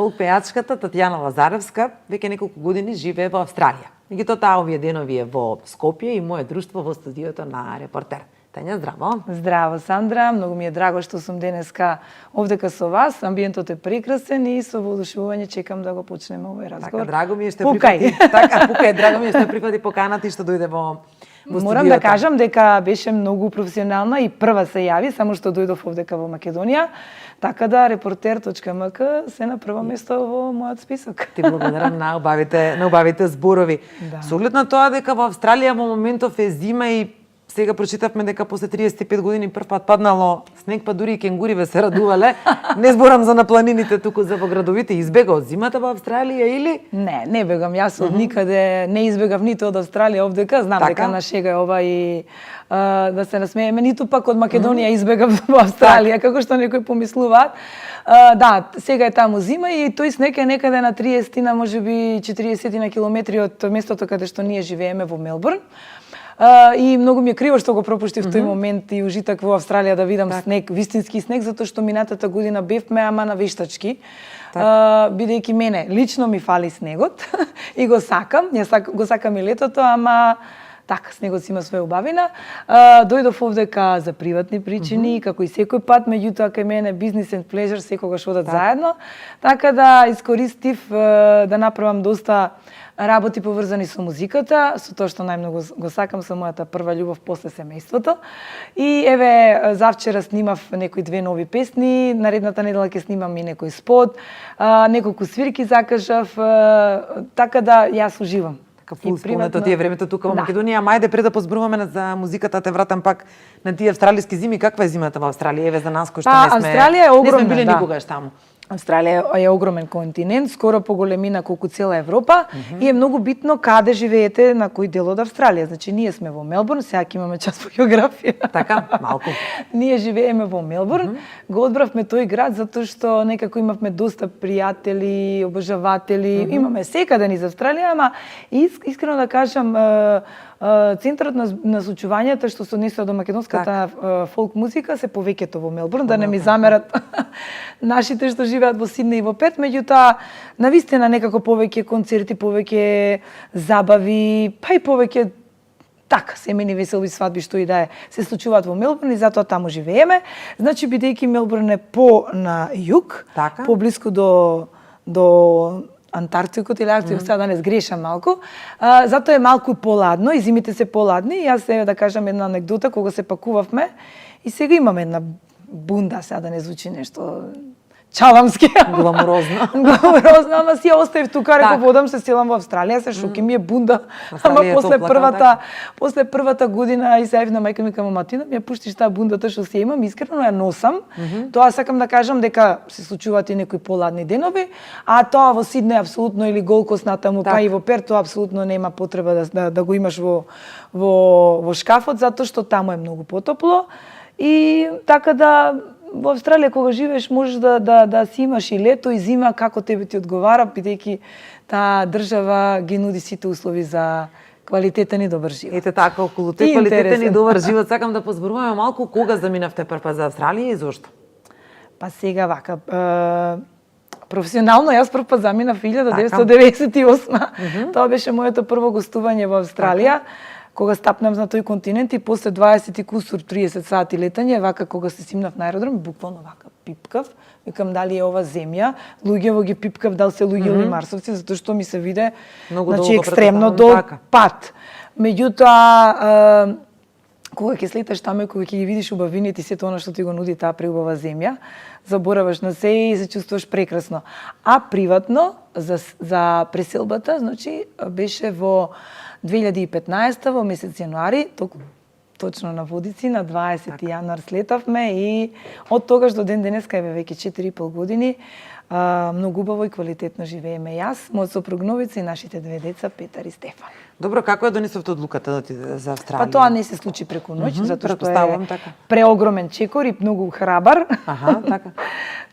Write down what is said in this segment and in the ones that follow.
Фолк пејачката Татјана Лазаревска веќе неколку години живее во Австралија. Меѓутоа таа овие денови е во Скопје и мое друштво во студиото на Репортер. Тања, здраво. Здраво, Сандра. Многу ми е драго што сум денеска овдека со вас. Амбиентот е прекрасен и со воодушевување чекам да го почнеме овој разговор. Така, драго ми е што прифати. Така, пукај, драго ми е што прифати поканата и што дојде во студиото. Морам да кажам дека беше многу професионална и прва се јави, само што дојдов овдека во Македонија. Така да Reporter.mk се на прво место во мојот список. Ти благодарам на убавите зборови. Да. Со оглед на тоа дека во Австралија во моментов е зима и сега прочитавме дека после 35 години прв пат паднало снег, па дури и кенгуриве се радувале. Не зборам за на планините, туку за во градовите. Избега од зимата во Австралија или? Не бегам. Јас од никаде не избегав ниту од Австралија овдека. Знам дека на шега е ова и да се насмееме, ниту пак од Македонија избегав во Австралија, како што некои помислуваат. Да, сега е таму зима и тој снег е некаде на 30 на можеби 40 на километри од местото каде што ние живееме во Мелбурн. И многу ми е криво што го пропуштив тој момент и ужитак во Австралија да видам снег, вистински снег, затоа што минатата година бевме, ама на вештачки. Бидејќи мене лично ми фали снегот и го сакам, го сакам и летото, ама така, снегот си има своја убавина. Дојдов овдека за приватни причини, како и секој пат, меѓутоа кај мене бизнес and pleasure секогаш одат заедно. Така да искористив да направам доста работи поврзани со музиката, со тоа што најмногу го сакам, со мојата прва љубов после семејството. И еве, завчера снимав некои 2 нови песни, наредната недела ќе снимам и некој спот, неколку свирки закажав, така да јас уживам. Фулспонето тие времето тука во Македонија, ама ајде пред да позборуваме за музиката, те вратам пак на тие австралиски зими. Каква е зимата во Австралија? Еве за нас кои што Австралија е огромна, не сме били никогаш таму. Австралија е огромен континент, скоро по големина колку цела Европа и е многу битно каде живеете, на кој дел од Австралија. Значи ние сме во Мелбурн, сега ќе имаме час по географија. Така, малку. Ние живееме во Мелбурн. Го одбравме тој град затоа што некако имавме доста пријатели, обожаватели. Имаме секаде низ Австралија, ама искрено да кажам, центарот на соочувањето што се однесува до македонската фолк музика се повеќето во Мелбурн, да не ми замерат нашите што живеат во Сиднеј и во Перт, меѓутоа навистина некако повеќе концерти, повеќе забави, па и повеќе така семејни веселби, свадби, што и да е, се случуваат во Мелбурн и затоа таму живееме. Значи бидејќи Мелбурн е по на југ, поблиску до Антарктикот или Арктикот, сега да не сгрешам малку. Затоа е малку поладно и зимите се поладни. Јас се да кажам една анекдота, кога се пакувавме и сега имаме една бунда, сега да не звучи нешто чаламски. Гламурозно. Гламурозно, ама си ја оставив тука, реков водам се селам во Австралија, се шоки ми е бунда. Ама после првата година и се јавив на мајка ми кај маматина, ми ја пуштиш таа бундата што си имам, искрено ја носам. Тоа сакам да кажам дека се случуваат и некои поладни денови, а тоа во Сиднеј апсолутно или Голкост натаму, па и во Перт, тоа апсолутно нема потреба да го имаш во шкафот, затоа што таму е многу потопло. И така да во Австралија кога живееш можеш да си имаш и лето и зима како тебе ти одговара, бидејќи таа држава ги нуди сите услови за квалитетен и добар живот. Ете така, околу тој квалитетен и добар живот сакам да позборуваме малку кога заминавте прв пат за Австралија и зошто? Па сега вака, професионално јас прв пат заминав 1998. Тоа беше моето прво гостување во Австралија. Кога стапнав на тој континент и после 20 и кусур 30 сати летање, вака кога се симнав на аеродром, буквално вака пипкав, викам дали е ова земја, луѓево ги пипкав дали се луѓе или марсовци, затоа што ми се виде значи екстремно до пат. Меѓутоа кога ќе слеташ таму и кога ќе ги видиш убавините и сето она што ти го нуди таа преубава земја, забораваш на се и се чувствуваш прекрасно. А приватно за преселбата, значи беше во 2015 во месец јануари, точно на Водици, на 20 јануар слетавме и од тогаш до ден денеска е веќе 4,5 години. Многу убаво и квалитетно живееме јас, мојот сопруг Новица и нашите 2 деца Петар и Стефан. Добро, како ја донесовте одлуката да отидете за Австралија? Па тоа не се случи преку ноќ, затоа што е преогромен чекор и многу храбар. Аха, така.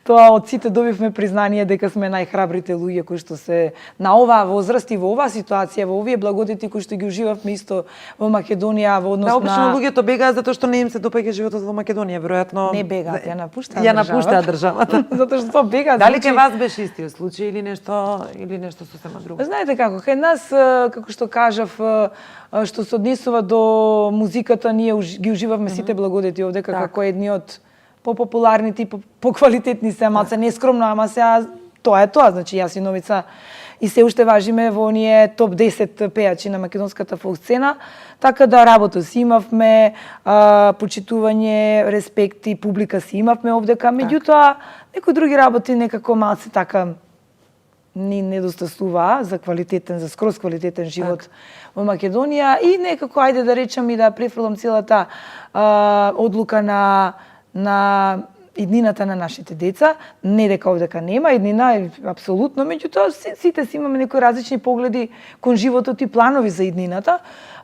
тоа од сите добивме признание дека сме најхрабрите луѓе кои што се на оваа возраст и во оваа ситуација, во овие благодети кои што ги уживавме исто во Македонија во однос Да, на... обично луѓето бегаат затоа што не им се допаѓа животот во Македонија, веројатно. Не бегаат, ја напуштаат Ја напуштаат државата. Затоа што бегаат. Дали кај вас беше истиот случај или нешто сосема друго? Знаете како, кај нас, како што кажав, што се однесува до музиката, ние ги уживавме сите благодети овдека како едни од попопуларните и поквалитетни се, малце нескромно, ама сега тоа е тоа, значи јас и Новица и се уште важиме во оние топ 10 пејачи на македонската фолк сцена, така да работа си имавме, почитување, респект и публика си имавме овдека, меѓутоа некои други работи некако малце така ни недостасува за квалитетен, за скроз квалитетен живот во Македонија и некако ајде да речам и да префрлам целата одлука на иднината на нашите деца, не дека овдека нема иднина, апсолутно, меѓутоа сите си имаме некои различни погледи кон животот и планови за иднината,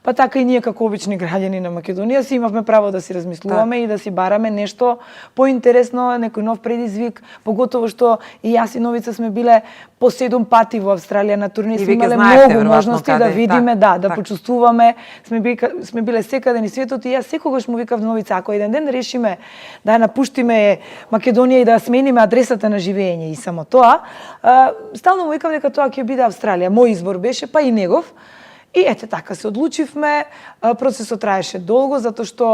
па така и ние како обични граѓани на Македонија си имавме право да си размислуваме и да си бараме нешто поинтересно, некој нов предизвик, поготово што и јас и Новица сме биле по 7 пати во Австралија на турне, сме имале многу можности да видиме, да почувствуваме, сме биле секаде низ светот и јас секогаш му викав Новица, ако еден ден решиме да ја напуштиме Македонија и да смениме адресата на живење и само тоа, стално му викав дека тоа ќе биде Австралија. Мој избор беше, па и негов. И ете така се одлучивме, процесот траеше долго, затоа што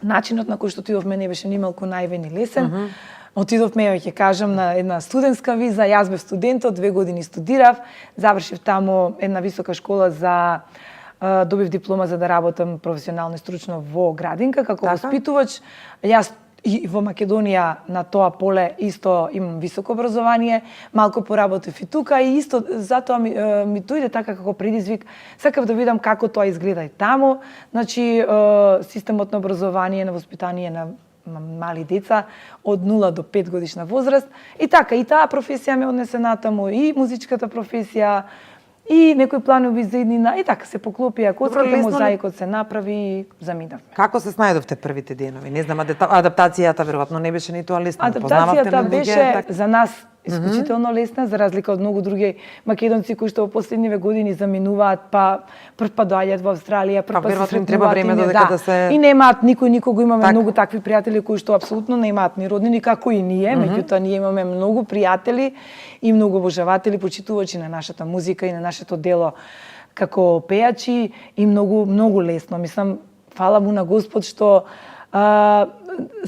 начинот на кој што отидовме не беше ни малку наивен и лесен. Отидовме, ќе кажам, на една студентска виза, јас бев студентот, 2 години студирав, завршив таму една висока школа за добив диплома за да работам професионално и стручно во градинка како воспитувач. Јас и во Македонија на тоа поле исто имам високо образование, малку поработив и тука и исто затоа ми дојде така како предизвик, сакав да видам како тоа изгледа и таму. Значи системот на образование, на воспитание на мали деца од 0 до 5 годишна возраст. И така, и таа професија ме однесе натаму, и музичката професија, и некои планови за иднина, и така се поклопија коцката, мозаикот се направи и заминавме. Како се снајдовте првите денови? Не знам, адаптацијата веројатно не беше ни тоа лесна. Адаптацијата беше за нас исклучително лесна, за разлика од многу други македонци кои што во последниве години заминуваат, па прв па доаѓаат во Австралија, прв па се треба време додека да се... И немаат никого, имаме многу такви пријатели кои што апсолутно немаат ни роднини како и ние, меѓутоа ние имаме многу пријатели и многу обожаватели, почитувачи на нашата музика и на нашето дело како пејачи и многу лесно. Мислам, фала му на Господ што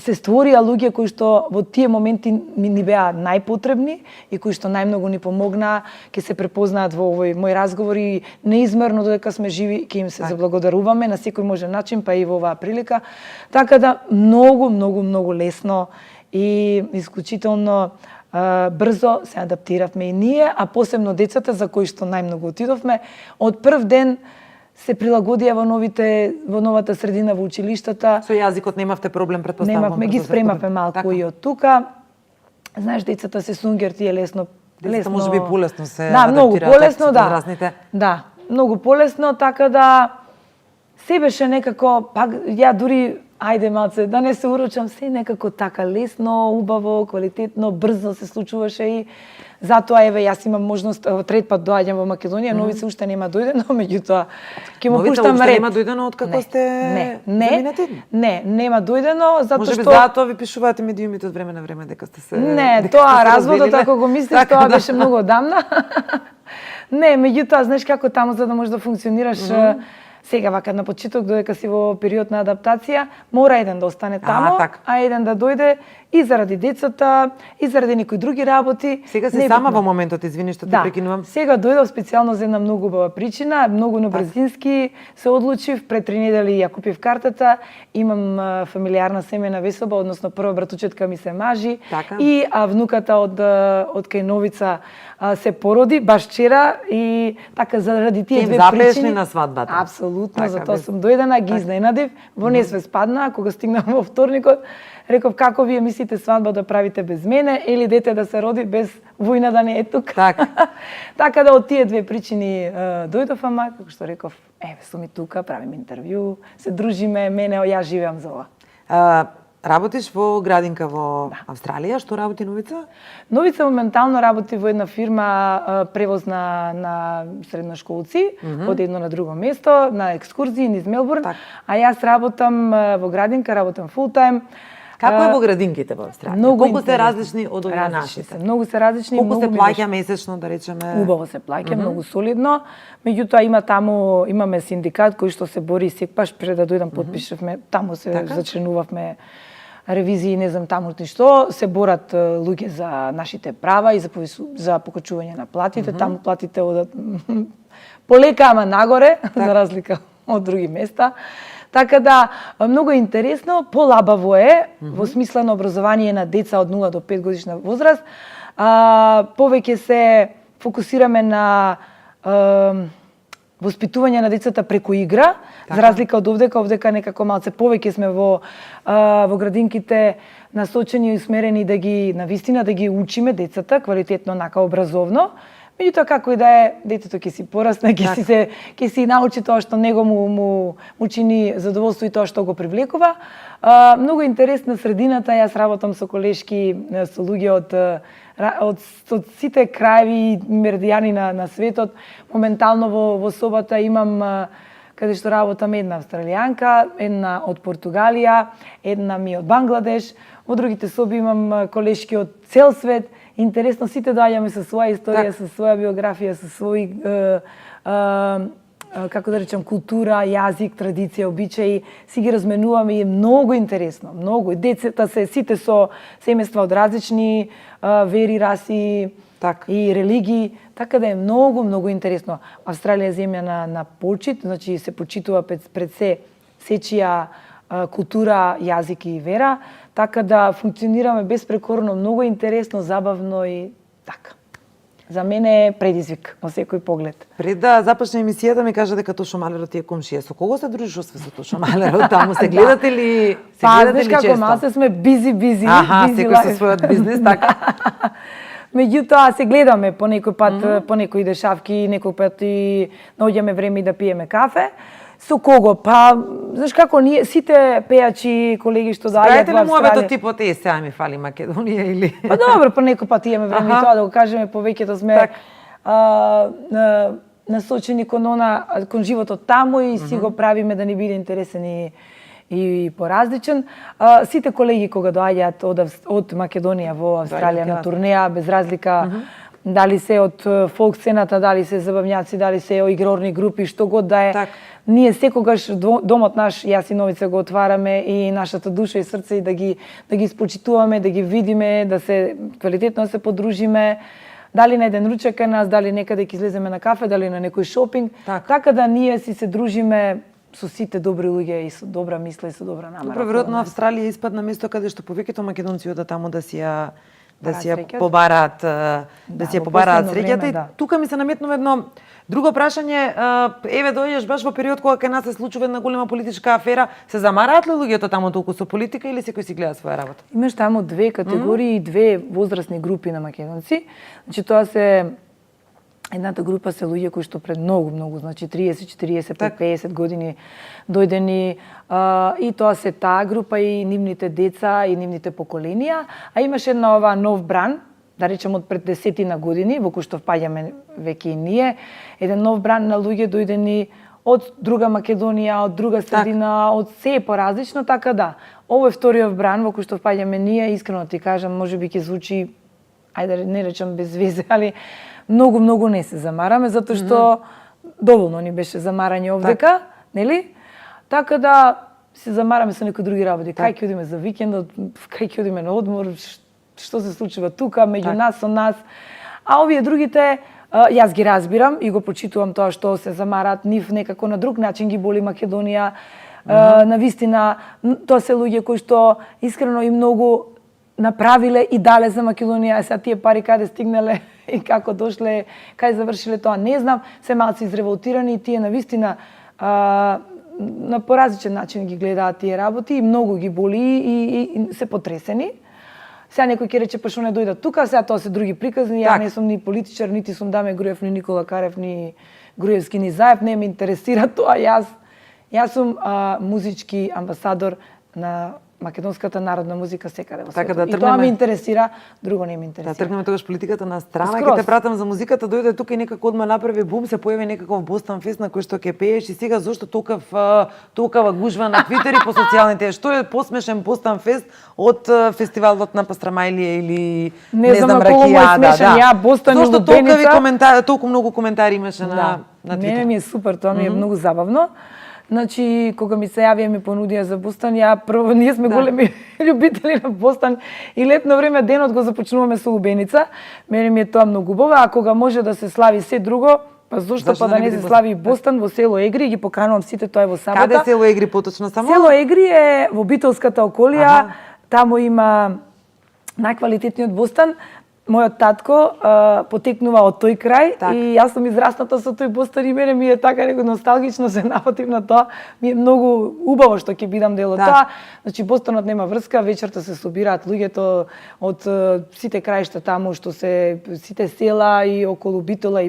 се створија луѓе кои што во тие моменти ни беа најпотребни и кои што најмногу ни помогнаа, ќе се препознаат во овој мој разговор и неизмерно додека сме живи ќе им се заблагодаруваме на секој можен начин, па и во оваа прилика. Така да многу лесно и исклучително брзо се адаптиравме и ние, а посебно децата за кои што најмногу отидовме. Од прв ден се прилагодија во новата средина во училиштата. Со јазикот немавте проблем, претпоставувам? Немавме, ги спремавме малку и од тука. Знаеш, децата се сунгер, ти е лесно. Децата може би полесно се адаптираат. Да, многу полесно, да. Да, многу полесно, така да се беше некако, пак ја дури ајде малце, да не се урочам, се некако така лесно, убаво, квалитетно, брзо се случуваше и затоа еве јас имам можност трет пат доаѓам во Македонија, Новица уште нема дојдено, меѓутоа ќе му пуштам ред. Новица уште нема дојдено од како сте заминати? Не, нема дојдено затоа што Може би затоа ви пишуваате медиумите од време на време дека сте се... Не, тоа разводот ако го мислиш, тоа беше многу одамна. Не, меѓутоа знаеш како таму за да можеш да функционираш сега вака на почеток додека си во период на адаптација, мора еден да остане таму, а еден да дојде и заради децата, и заради некои други работи. Сега си сама во моментот, извини што те прекинувам. Сега дојдов специјално за една многу убава причина, многу на брзински се одлучив, пред 3 недели ја купив картата, имам фамилиарна семејна веселба, односно прва братучетка ми се мажи и внуката од кај Новица се породи баш вчера и така заради тие две причини. На свадбата. Апсолутно, затоа сум дојдена, ги изненадив, во несвест падна, кога стигнав во вторникот, реков како вие мислите свадба да правите без мене или дете да се роди без војна да не е тука. Така да од тие две причини дојдов, ама како што реков, еве сум и тука, правим интервју, се дружиме, јас живеам за ова. Работиш во градинка во Австралија, што работи Новица? Новица моментално работи во една фирма превоз на средношколци од едно на друго место, на екскурзии низ Мелбурн, а јас работам во градинка, работам фул тајм. Како е во градинките во Австралија? Колку се различни од овие нашите? Многу се различни. Колку се плаќа месечно, да речеме? Убаво се плаќа, многу солидно. Меѓутоа имаме синдикат кој што се бори секогаш пред да дојдам потпишавме, таму се зачленувавме ревизии, не знам таму што, се борат луѓе за нашите права и за покачување на платите. Таму платите одат полека, ама нагоре, за разлика од други места. Така да, многу интересно, полабаво е, во смисла на образование на деца од 0 до 5 годишна возраст. Повеќе се фокусираме на воспитување на децата преку игра, за разлика од овдека некако малце повеќе сме во градинките насочени и усмерени да ги навистина да ги учиме децата квалитетно, нака образовно. Меѓутоа како и да е, детето ќе си порасне, ќе си научи тоа што него му чини задоволство и тоа што го привлекува. Многу интересна средината, јас работам со колешки, со луѓе од сите краеви и меридијани на светот. Моментално во собата имам каде што работам една австралијанка, една од Португалија, една ми од Бангладеш. Во другите соби имам колешки од цел свет. Интересно, сите доаѓаме со своја историја, со своја биографија, со свој како да речем култура, јазик, традиција, обичаи, си ги разменуваме и е многу интересно, многу. Децата сите со семејства од различни вери, раси и религии, така да е многу интересно. Австралија е земја на почит, значи се почитува пред се сечија култура, јазик и вера, така да функционираме безпрекорно, многу интересно, забавно и така. За мене е предизвик во секој поглед. Пред да започне емисијата ми кажа дека Тошо Малерот е комшија. Со кого се дружиш освен со Тошо Малерот? Таму се гледате ли? Знаеш како малце сме бизи. Секој со својот бизнис, така. Меѓутоа се гледаме по некој пат, по некои дешавки, некој пат и наоѓаме време да пиеме кафе. Со кого? Па, знаеш како, ние сите пејачи, колеги што доаѓаат во Австралија. Справете ли типот сега ми фали Македонија или? Па добро, по некој пат имаме време и тоа да го кажеме, повеќето сме насочени кон животот таму и си го правиме да ни биде интересен и поразличен. Сите колеги кога доаѓаат од Македонија во Австралија на турнеја, без разлика дали се од фолк сцената, дали се забавњаци, дали се игрорни групи, што год да е. Ние секогаш домот наш, јас и Новица го отвараме и нашата душа и срце и да ги спочитуваме, да ги видиме, да се квалитетно се подружиме. Дали на еден ручек кај нас, дали некаде ќе излеземе на кафе, дали на некој шопинг. Така да ние си се дружиме со сите добри луѓе и со добра мисла и со добра намера. Добро, веројатно Австралија испадна место каде што повеќето македонци одат таму да си ја побараат среќата. И тука ми се наметнува едно друго прашање. Еве дојдеш баш во период кога кај нас се случува една голема политичка афера. Се замараат ли луѓето таму толку со политика или секој си гледа своја работа? Имаш таму две категории и две возрастни групи на македонци. Значи тоа се едната група се луѓе кои што пред многу, значи 30, 40, 50 години дојдени и тоа се таа група и нивните деца и нивните поколенија, а имаше една ова нов бран, да речем од пред 10 години, во кој што впаѓаме веќе и ние, еден нов бран на луѓе дојдени од друга Македонија, од друга средина, од се поразлично, така да. Овој вториот бран во кој што впаѓаме ние, искрено ти кажам, можеби ќе звучи, ајде да не речем без везе, али многу не се замараме, затоа што доволно ни беше замарање овдека, нели? Така да се замараме со некои други работи. Кај ќе одиме за викендот, кај ќе одиме на одмор, што се случува тука, меѓу нас, со нас. А овие другите, јас ги разбирам и го почитувам тоа што се замараат, нив некако на друг начин ги боли Македонија. Навистина, тоа се луѓе кои што искрено и многу направиле и дале за Македонија, сега тие пари каде стигнале и како дошле, кај завршиле тоа не знам, се малци изреволтирани и тие навистина на поразличен начин ги гледаат тие работи и многу ги боли и се потресени. Сега некој ќе рече, па што не дојдат тука, сега тоа се други приказни, ја не сум ни политичар, нити сум Даме Груев, ни Никола Карев, ни Груевски, ни Заев, не ме интересира тоа, јас сум музички амбасадор на македонската народна музика секаде во Така светот. да И тоа тргнеме- ме интересира, друго не ме Да интересира. тргнеме тогаш политиката на страна, Скроз. ќе те пратам за музиката, дојде тука и некако одма направи бум, се појави некаков Бостон фест на кој што ќе пееш и сега зошто толкава гужва на Твитер и по социјалните? Што е посмешен Бостон фест од фестивалот на Пастрамајлија или Не знам на кого му е смешен, ја, Бостон и Зошто Лубеница? толку многу коментари имаше на Твитер? Мене ми е супер, тоа ми е многу забавно. Значи, кога ми се јавија ми понудија за Бостон, ја прво, ние сме големи љубители на Бостон и летно време денот го започнуваме со Лубеница. Мене ми е тоа многу убаво, а кога може да се слави се друго, па зошто па да не се слави и Бостон во село Егри, ги поканувам сите, тоа е во сабота. Каде село Егри поточно само? Село Егри е во Битолската околија, таму има најквалитетниот Бостон. Мојот татко потекнува од тој крај и јас сум израсната со тој Бостон и мене ми е така некој носталгично се напатив на тоа. Ми е многу убаво што ќе бидам дел од тоа. Значи Бостонот нема врска, вечерта се собираат луѓето од сите краишта таму што се сите села и околу Битола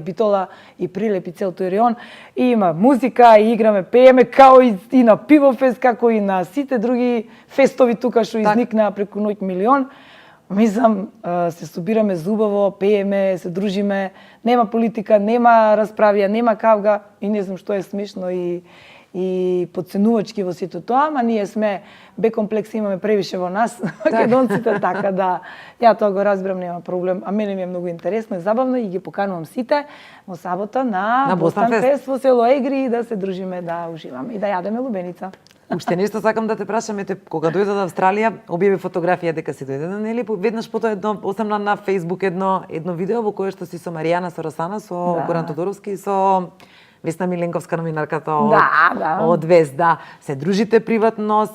и Прилеп и цел тој реон. И има музика, и играме, пееме као и на Пивофест, како и на сите други фестови тука што изникнаа преку ноќ милион. Мислам, се собираме зубаво, пееме, се дружиме, нема политика, нема расправија, нема кавга и не знам што е смешно и подценувачки во сето тоа, ама ние сме бекомплекси, имаме превише во нас, македонците, така да ја тоа го разбирам, нема проблем, а мене ми е многу интересно и забавно и ги поканувам сите во сабота на Бостон фест во село Егри да се дружиме, да уживаме и да јадеме лубеница. Уште нешто сакам да те прашам, ете, кога дојде од Австралија, објави фотографија дека си дојде, нели? Веднаш потоа оставна на Facebook едно видео во кое што си со Маријана Соросана, со Горан Тодоровски и со Весна Миленковска, номинарката од Вест, да. Се дружите приватно,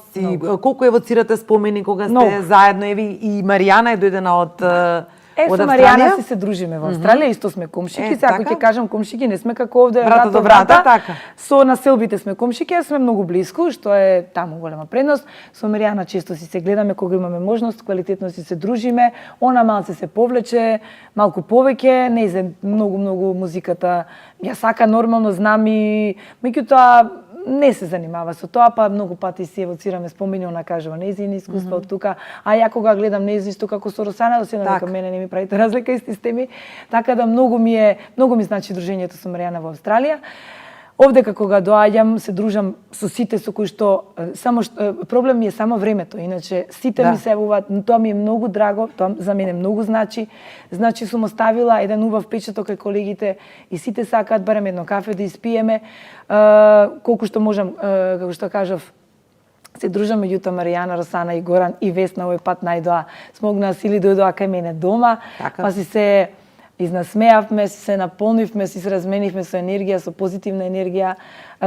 колку евоцирате спомени кога сте заедно, еви и Маријана е дојдена од со Маријана се дружиме во Австралија, исто сме комшики, сега ако ќе кажам комшики, не сме како овде брата до брата, така. Со населбите сме комшики, сме многу блиску, што е таму голема предност. Со Маријана често си се гледаме кога имаме можност, квалитетно си се дружиме. Она малце се повлече, малку повеќе, не изе многу музиката. Ја сака нормално, знам и меѓутоа не се занимава со тоа, па многу пати си евоцираме спомени, она кажува нејзини искуства од тука, а ја кога гледам нејзини исто како со Росана, да се дека мене не ми правите разлика исти сте ми, така да многу ми значи дружењето со Маријана во Австралија. Овде како го доаѓам, се дружам со сите со кои што проблем ми е само времето, иначе сите ми се јавуваат, тоа ми е многу драго, тоа за мене многу значи. Значи сум оставила еден убав печаток кај колегите и сите сакаат барем едно кафе да испиеме, колку што можам, како што кажав, се дружам меѓутоа Маријана, Росана и Горан и Весна овој пат најдоа смогнаа сили дојдоа кај мене дома, па си се изнасмеавме, се наполнивме, се разменивме со енергија, со позитивна енергија.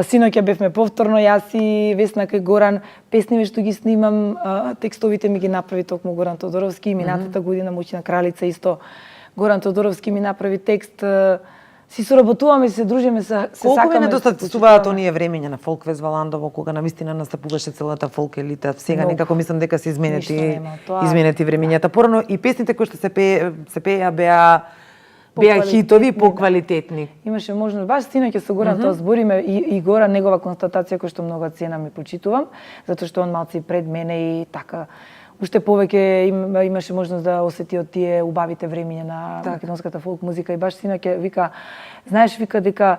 Синоќа бевме повторно, јас и Весна кај Горан, песниве што ги снимам, текстовите ми ги направи токму Горан Тодоровски, минатата година Моќна кралица исто Горан Тодоровски ми направи текст. Си соработуваме, се дружиме, се сакаме. Колку ви недостатуваат оние времења на Фолк Фестивал Валандово, кога навистина настапуваше целата фолк елита? Сега некако мислам дека се изменети времењата. Порано и песните кои што се пееа беа хитови, поквалитетни. Имаше можност, баш синоќа со Горан тоа збориме и Горан негова констатација која што многу ценам и почитувам, затоа што он малци пред мене и така уште повеќе имаше можност да осети од тие убавите времења на македонската фолк музика и баш синоќа вика, знаеш, вика дека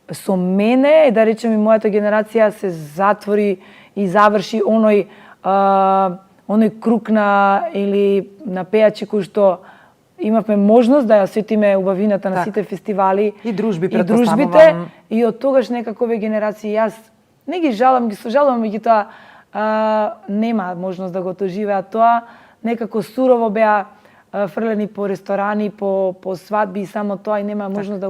со мене, да речем и мојата генерација се затвори и заврши оној круг или на пејачи кои што имавме можност да ја осетиме убавината на сите фестивали и дружбите и од тогаш некако овие генерации јас не ги жалам, ги сожалувам, меѓутоа нема можност да го доживеат тоа, некако сурово беа фрлени по ресторани, по свадби и само тоа и нема можност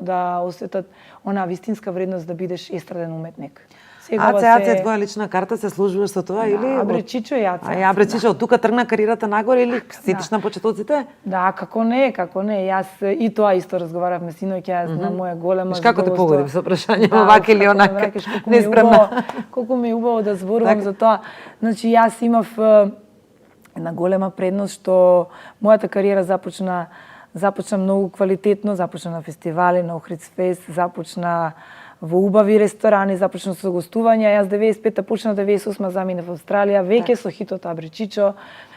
да осетат она вистинска вредност да бидеш естраден уметник. Аце, твоја лична карта, се служуваш со тоа или? Абре Чичо и Аце. Абре Чичо, од тука тргна кариерата нагоре или сетиш на почетоците? Да, како не. Јас и тоа исто разговаравме синоќа на моја голема задоволство. Како те погоди со прашање овака или онака? Неспремна. Колку ми е убаво да зборувам за тоа. Значи јас имав една голема предност што мојата кариера започна многу квалитетно, започна на фестивали, на Охридс фест, започна во убави ресторани, започнав со гостувања. Јас 95-та почнав, 98-та заминав во Австралија, веќе со хитот Абричичо,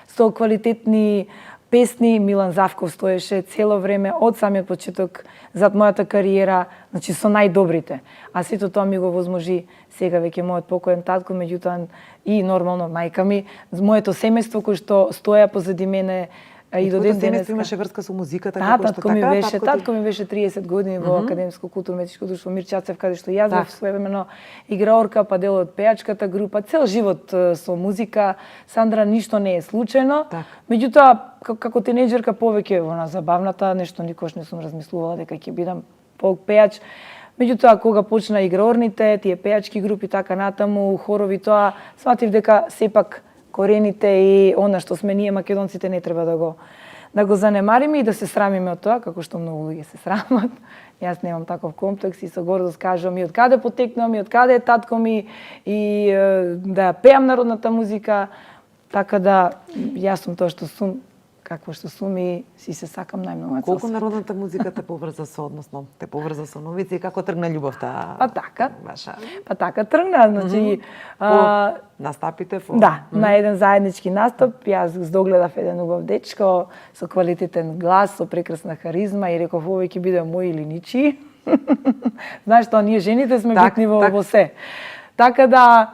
со квалитетни песни. Милан Завков стоеше цело време од самиот почеток зад мојата кариера, значи со најдобрите. А сето тоа ми го возможи сега веќе мојот покоен татко, меѓутоа и нормално мајка ми, моето семејство кој што стоја позади мене и до ден денес имаше врска со музиката, како што така? Татко ми беше 30 години во Академско културно-уметничко друштво Мир Чацев, каде што јас бев своевремено играорка, па дел од пејачката група, цел живот со музика. Сандра, ништо не е случајно. Меѓутоа, како тинејџерка повеќе во на забавната, нешто никош не сум размислувала дека ќе бидам пејач. Меѓутоа, кога почна играорните, тие пејачки групи, така натаму, хорови, тоа, сватив дека сепак корените и она што сме ние македонците не треба да го занемариме и да се срамиме од тоа, како што многу луѓе се срамат. Јас немам таков комплекс и со гордост кажам и од каде потекнам, и од каде е татко ми, и да пеам народната музика, така да јас сум тоа што сум, какво што сум и си се сакам најмногу. Колку народната музика те поврза со, односно, те поврза со новици и како тргна љубовта? Па така. Ваша? Па така тргна, значи настапите Да, на еден заеднички настап јас догледав еден убав дечко со квалитетен глас, со прекрасна харизма и реков овој ќе биде мој или ничи. Знаеш што, ние жените сме битни во се. Така да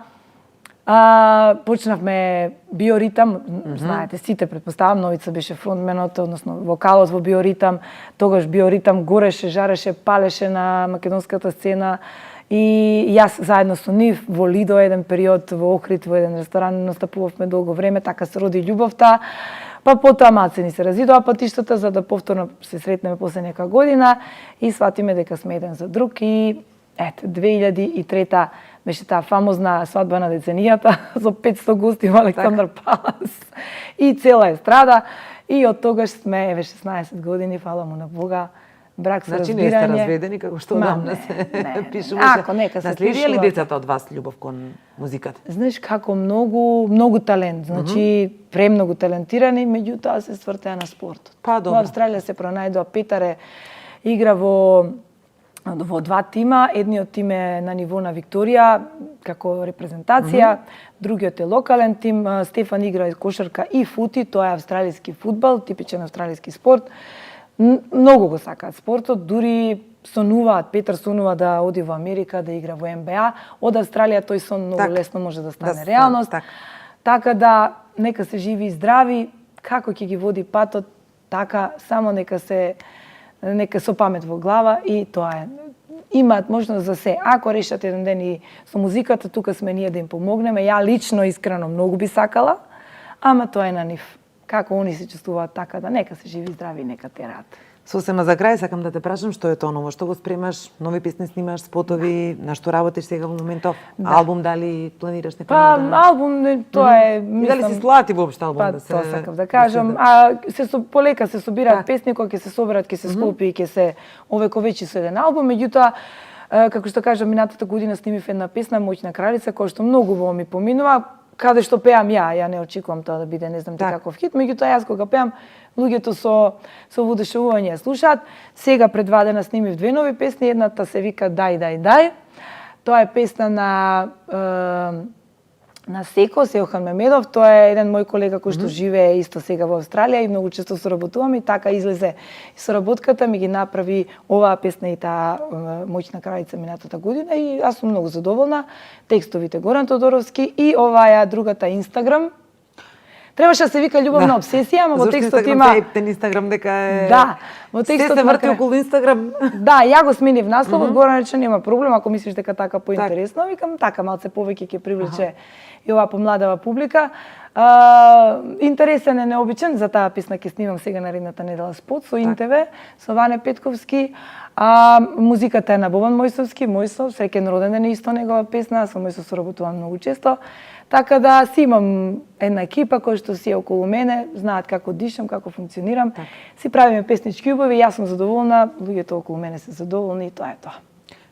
почнавме Биоритам, знаете, сите предпоставам, Новица беше фронтменот, односно вокалот во Биоритам, тогаш Биоритам гореше, жареше, палеше на македонската сцена и јас заедно со нив во Лидо еден период, во Охрид, во еден ресторан настапувавме долго време, така се роди љубовта. Па потоа малце ни се разидоа патиштата за да повторно се сретнеме после нека година и сватиме дека сме еден за друг и ете 2003 беше таа фамозна свадба на деценијата со 500 гости во Александар Палас и цела естрада и од тогаш сме еве 16 години, фала му на Бога. Брак со разбирање. Значи не сте разведени како што одамна се пишуваше. Ако нека се наследија ли децата од вас љубов кон музиката? Знаеш како многу талент, значи премногу талентирани, меѓутоа се свртеа на спортот. Па добро. Во Австралија се пронајдоа Петаре игра во два тима, едниот тим е на ниво на Викторија како репрезентација, другиот е локален тим, Стефан игра кошарка и фути, тоа е австралиски фудбал, типичен австралиски спорт. Многу го сакаат спортот, дури сонуваат, Петар сонува да оди во Америка, да игра во НБА. Од Австралија тој сон многу лесно може да стане реалност. Така да, нека се живи и здрави, како ќе ги води патот, така само нека со памет во глава и тоа е. Имаат можност за се. Ако решат еден ден и со музиката, тука сме ние да им помогнеме. Ја лично, искрено, многу би сакала, ама тоа е на нив. Како они се чувствуваат, така да нека се живи здрави, нека терат. Сосема за крај сакам да те прашам што е тоа ново, што го спремаш, нови песни снимаш, спотови, на што работиш сега во моментов, албум дали планираш некој? Па албум тоа е, мислам, дали се сплати воопшто албум да се? Тоа сакам да кажам, а полека се собираат песни кои ќе се соберат, ќе се склопи и ќе се овековечи со еден албум, меѓутоа како што кажам, минатата година снимив една песна Моќна кралица која што многу во ми поминува, каде што пеам ја не очекувам тоа да биде не знам каков хит, меѓутоа јас кога пеам луѓето со воодушевување слушаат. Сега пред 2 дена снимив 2 нови песни, едната се вика Дај. Тоа е песна на Секо, Сеохан Мемедов, тоа е еден мој колега кој што живее исто сега во Австралија и многу често соработуваме и така излезе соработката, ми ги направи оваа песна и таа Моќна кралица минатата година и јас сум многу задоволна. Текстовите Горан Тодоровски и оваа другата Инстаграм. Требаше да се вика љубовна обсесија, ама во текстот има Инстаграм дека е. Да, во текстот се врти околу Инстаграм. Да, ја го сменив насловот, Горан рече нема проблем, ако мислиш дека така поинтересно, викам така малце повеќе ќе привлече и оваа помладава публика. Интересен е необичен, за таа песна ќе снимам сега наредната недела спот со ИНТВ, со Ване Петковски. Музиката е на Бобан Мојсовски, Мојсов, среќен роден ден е исто негова песна, со Мојсов соработувам многу често. Така да си имам една екипа која што си е околу мене, знаат како дишам, како функционирам. Си правиме песнички убави, јас сум задоволна, луѓето околу мене се задоволни и тоа е тоа.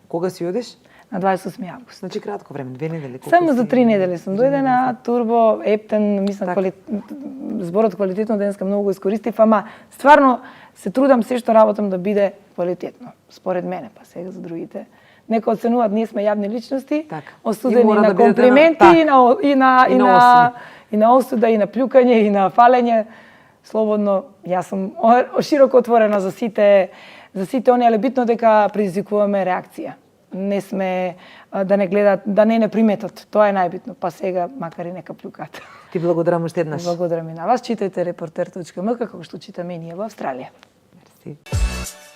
Кога си одиш? На 28 август. Значи кратко време, 2 недели. Само за 3 недели сум дојдена, Турбо, Ептен, мислам зборот квалитетно денеска многу го искористив, ама стварно се трудам се што работам да биде квалитетно, според мене, па сега за другите нека оценуваат, ние сме јавни личности, Така. И осудени мора на да бидете комплименти, така. и на осуда, и на плюкање, и на фалење. Слободно, јас сум широко отворена за сите оние, але битно дека предизвикуваме реакција. Не сме да не гледат, да не приметат. Тоа е најбитно. Па сега макар и нека плюкат. Ти благодарам уште еднаш. Благодарам и на вас. Читајте Reporter.mk како што читаме и ние во Австралија. Мерси.